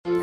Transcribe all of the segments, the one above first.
Pour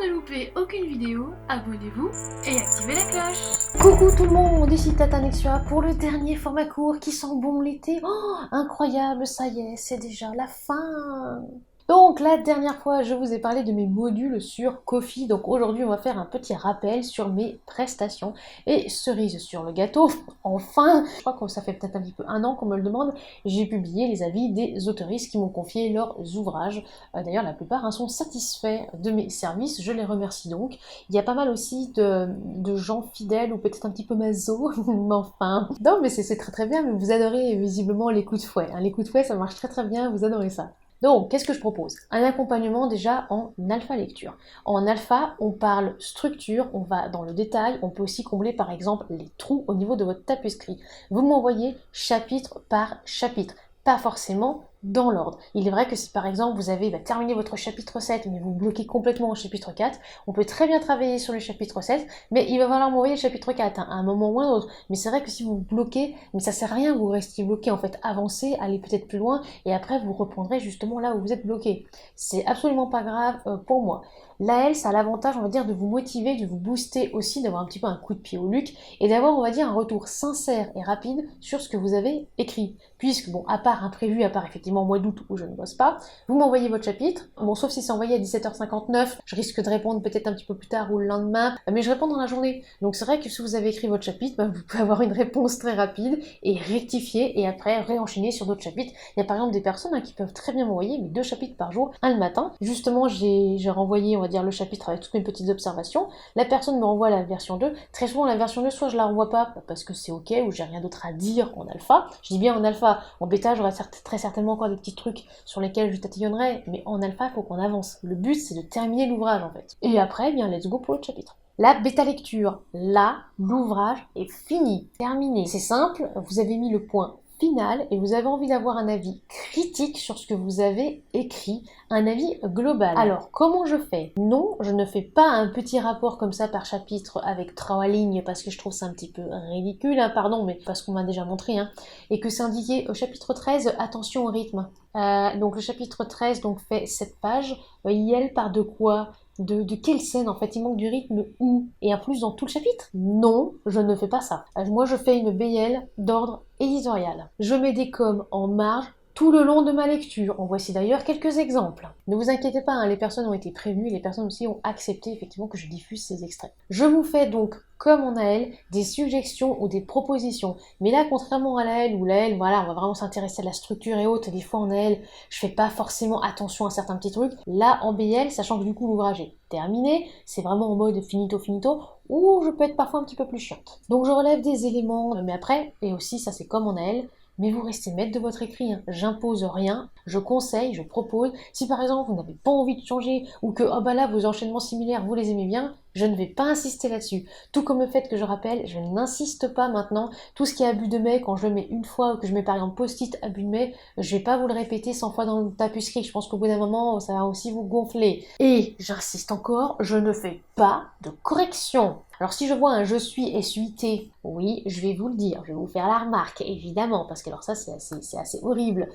ne louper aucune vidéo, abonnez-vous et activez la cloche. Coucou tout le monde, ici Tata Nexua pour le dernier format court qui sent bon l'été. Oh, incroyable, ça y est, c'est déjà la fin. Donc la dernière fois, je vous ai parlé de mes modules sur Ko-fi. Donc aujourd'hui, on va faire un petit rappel sur mes prestations. Et cerise sur le gâteau, enfin, je crois que ça fait peut-être un petit peu un an qu'on me le demande, j'ai publié les avis des autoristes qui m'ont confié leurs ouvrages. D'ailleurs, la plupart sont satisfaits de mes services, je les remercie donc. Il y a pas mal aussi de gens fidèles ou peut-être un petit peu maso, mais enfin... Non, mais c'est très très bien, mais vous adorez visiblement les coups de fouet. Hein. Les coups de fouet, ça marche très très bien, vous adorez ça. Donc, qu'est-ce que je propose? Un accompagnement déjà en alpha lecture. En alpha, on parle structure, on va dans le détail, on peut aussi combler par exemple les trous au niveau de votre tapisserie. Vous m'envoyez chapitre par chapitre, pas forcément dans l'ordre. Il est vrai que si par exemple vous avez terminé votre chapitre 7 mais vous bloquez complètement au chapitre 4, on peut très bien travailler sur le chapitre 7, mais il va falloir m'envoyer le chapitre 4 à un moment ou à un autre. Mais c'est vrai que si vous bloquez, mais ça sert à rien, vous restiez bloqué, en fait avancez, allez peut-être plus loin et après vous reprendrez justement là où vous êtes bloqué. C'est absolument pas grave pour moi. L'AL, ça a l'avantage, on va dire, de vous motiver, de vous booster aussi, d'avoir un petit peu un coup de pied au luc et d'avoir, on va dire, un retour sincère et rapide sur ce que vous avez écrit. Puisque, bon, à part imprévu, à part effectivement mois d'août où je ne bosse pas, vous m'envoyez votre chapitre. Bon, sauf si c'est envoyé à 17h59, je risque de répondre peut-être un petit peu plus tard ou le lendemain, mais je réponds dans la journée. Donc c'est vrai que si vous avez écrit votre chapitre, vous pouvez avoir une réponse très rapide et rectifier et après réenchaîner sur d'autres chapitres. Il y a par exemple des personnes qui peuvent très bien m'envoyer 2 chapitres par jour, un le matin. Justement, j'ai renvoyé, on va dire, le chapitre avec toutes mes petites observations. La personne me renvoie la version 2. Très souvent, la version 2, soit je la renvoie pas parce que c'est ok ou j'ai rien d'autre à dire en alpha. Je dis bien en alpha. En bêta, j'aurai très certainement encore des petits trucs sur lesquels je tatillonnerai, mais en alpha, il faut qu'on avance. Le but, c'est de terminer l'ouvrage, en fait. Et après, bien, let's go pour le chapitre. La bêta lecture, là, l'ouvrage est fini, terminé. C'est simple, vous avez mis le point final et vous avez envie d'avoir un avis critique sur ce que vous avez écrit, un avis global. Alors, comment je fais? Non, je ne fais pas un petit rapport comme ça par chapitre avec 3 lignes parce que je trouve ça un petit peu ridicule, hein, pardon, mais parce qu'on m'a déjà montré, hein, et que c'est indiqué au chapitre 13, attention au rythme. Donc le chapitre 13 donc, fait 7 pages, il part de quoi? De quelle scène en fait? Il manque du rythme où? Et en plus dans tout le chapitre? Non, je ne fais pas ça. Moi je fais une BL d'ordre éditorial. Je mets des coms en marge tout le long de ma lecture. En voici d'ailleurs quelques exemples. Ne vous inquiétez pas, hein, les personnes ont été prévenues, les personnes aussi ont accepté effectivement que je diffuse ces extraits. Je vous fais donc, comme en AL, des suggestions ou des propositions. Mais là, contrairement à l'AL, où l'AL, voilà, on va vraiment s'intéresser à la structure et autres, et des fois en AL, je fais pas forcément attention à certains petits trucs. Là, en BL, sachant que du coup l'ouvrage est terminé, c'est vraiment en mode finito finito, ou je peux être parfois un petit peu plus chiante. Donc je relève des éléments, mais après, et aussi ça c'est comme en AL, mais vous restez maître de votre écrit, hein. J'impose rien, je conseille, je propose. Si par exemple vous n'avez pas envie de changer, ou que oh bah là vos enchaînements similaires vous les aimez bien, je ne vais pas insister là-dessus. Tout comme le fait que je rappelle, je n'insiste pas maintenant. Tout ce qui est abus de mai, quand je le mets une fois, ou que je mets par exemple post-it abus de mai, je vais pas vous le répéter 100 fois dans le tapisserie. Je pense qu'au bout d'un moment, ça va aussi vous gonfler. Et j'insiste encore, je ne fais pas de correction. Alors si je vois un je suis SUIT, oui, je vais vous le dire, je vais vous faire la remarque, évidemment, parce que alors ça c'est assez horrible.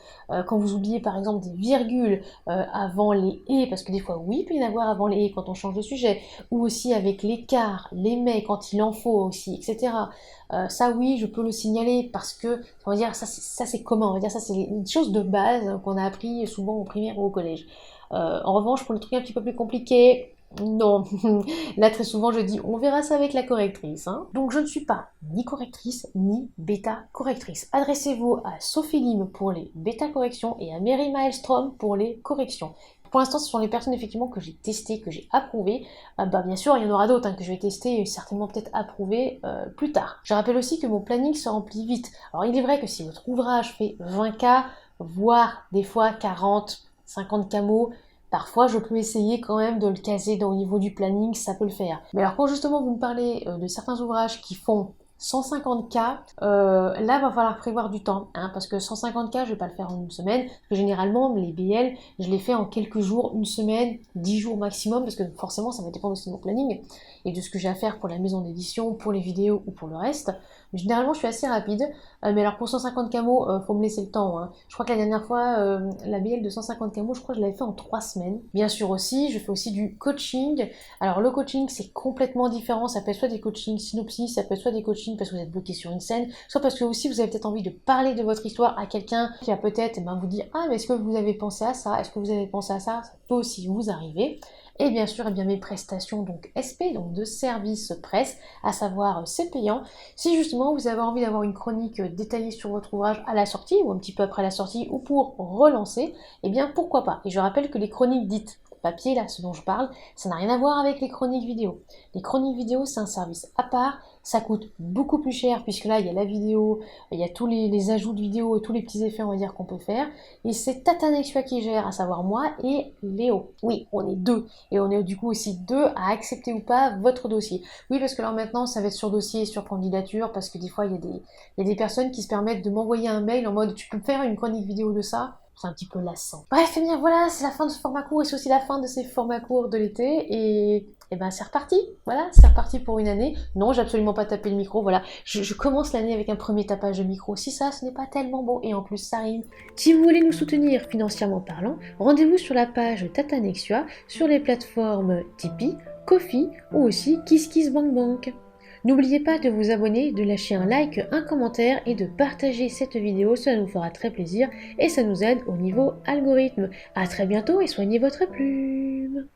Quand vous oubliez par exemple des virgules avant les et, parce que des fois oui, il peut y en avoir avant les et quand on change de sujet, ou aussi avec l'écart, les mais quand il en faut aussi, etc. Ça oui, je peux le signaler parce que, on va dire, ça c'est commun, on va dire ça c'est une chose de base qu'on a appris souvent au primaire ou au collège. En revanche, pour les trucs un petit peu plus compliqués, non, là très souvent je dis on verra ça avec la correctrice. Hein. Donc je ne suis pas ni correctrice ni bêta correctrice. Adressez-vous à Sophie Lim pour les bêta corrections et à Mary Maelstrom pour les corrections. Pour l'instant, ce sont les personnes effectivement que j'ai testées, que j'ai approuvées. Bien sûr, il y en aura d'autres que je vais tester et certainement peut-être approuver plus tard. Je rappelle aussi que mon planning se remplit vite. Alors il est vrai que si votre ouvrage fait 20K, voire des fois 40, 50 mots, parfois, je peux essayer quand même de le caser au niveau du planning, ça peut le faire. Mais alors quand justement vous me parlez de certains ouvrages qui font 150K, là va falloir prévoir du temps, hein, parce que 150K, je vais pas le faire en une semaine, parce que généralement les BL, je les fais en quelques jours, une semaine, 10 jours maximum, parce que forcément ça va dépendre aussi de mon planning et de ce que j'ai à faire pour la maison d'édition, pour les vidéos ou pour le reste. Généralement, je suis assez rapide, mais alors pour 150 camos, faut me laisser le temps, hein. Je crois que la dernière fois, la BL de 150 camos, je crois que je l'avais fait en 3 semaines. Bien sûr aussi, je fais aussi du coaching. Alors le coaching, c'est complètement différent. Ça peut être soit des coachings synopsis, ça peut être soit des coachings parce que vous êtes bloqué sur une scène, soit parce que aussi vous avez peut-être envie de parler de votre histoire à quelqu'un qui va peut-être vous dire ah mais est-ce que vous avez pensé à ça, est-ce que vous avez pensé à ça, ça peut aussi vous arriver. Et bien sûr, mes prestations donc SP, donc de service presse, à savoir c'est payant. Si justement vous avez envie d'avoir une chronique détaillée sur votre ouvrage à la sortie ou un petit peu après la sortie ou pour relancer, eh bien pourquoi pas. Et je rappelle que les chroniques dites papier, là, ce dont je parle, ça n'a rien à voir avec les chroniques vidéo. Les chroniques vidéo, c'est un service à part, ça coûte beaucoup plus cher, puisque là, il y a la vidéo, il y a tous les ajouts de vidéo, tous les petits effets, on va dire, qu'on peut faire, et c'est Tatanexua qui gère, à savoir moi et Léo. Oui, on est deux, et on est du coup aussi deux à accepter ou pas votre dossier. Oui, parce que là, maintenant, ça va être sur dossier et sur candidature, parce que des fois, il y a des personnes qui se permettent de m'envoyer un mail en mode, tu peux me faire une chronique vidéo de ça? C'est un petit peu lassant. Bref, et bien voilà, c'est la fin de ce format court et c'est aussi la fin de ces formats courts de l'été. Et ben c'est reparti, voilà, c'est reparti pour une année. Non, j'ai absolument pas tapé le micro, voilà. Je commence l'année avec un premier tapage de micro. Si ça, ce n'est pas tellement beau et en plus ça rime. Si vous voulez nous soutenir financièrement parlant, rendez-vous sur la page Tatanexua, sur les plateformes Tipeee, Ko-fi ou aussi KissKissBankBank. N'oubliez pas de vous abonner, de lâcher un like, un commentaire et de partager cette vidéo, ça nous fera très plaisir et ça nous aide au niveau algorithme. A très bientôt et soignez votre plume.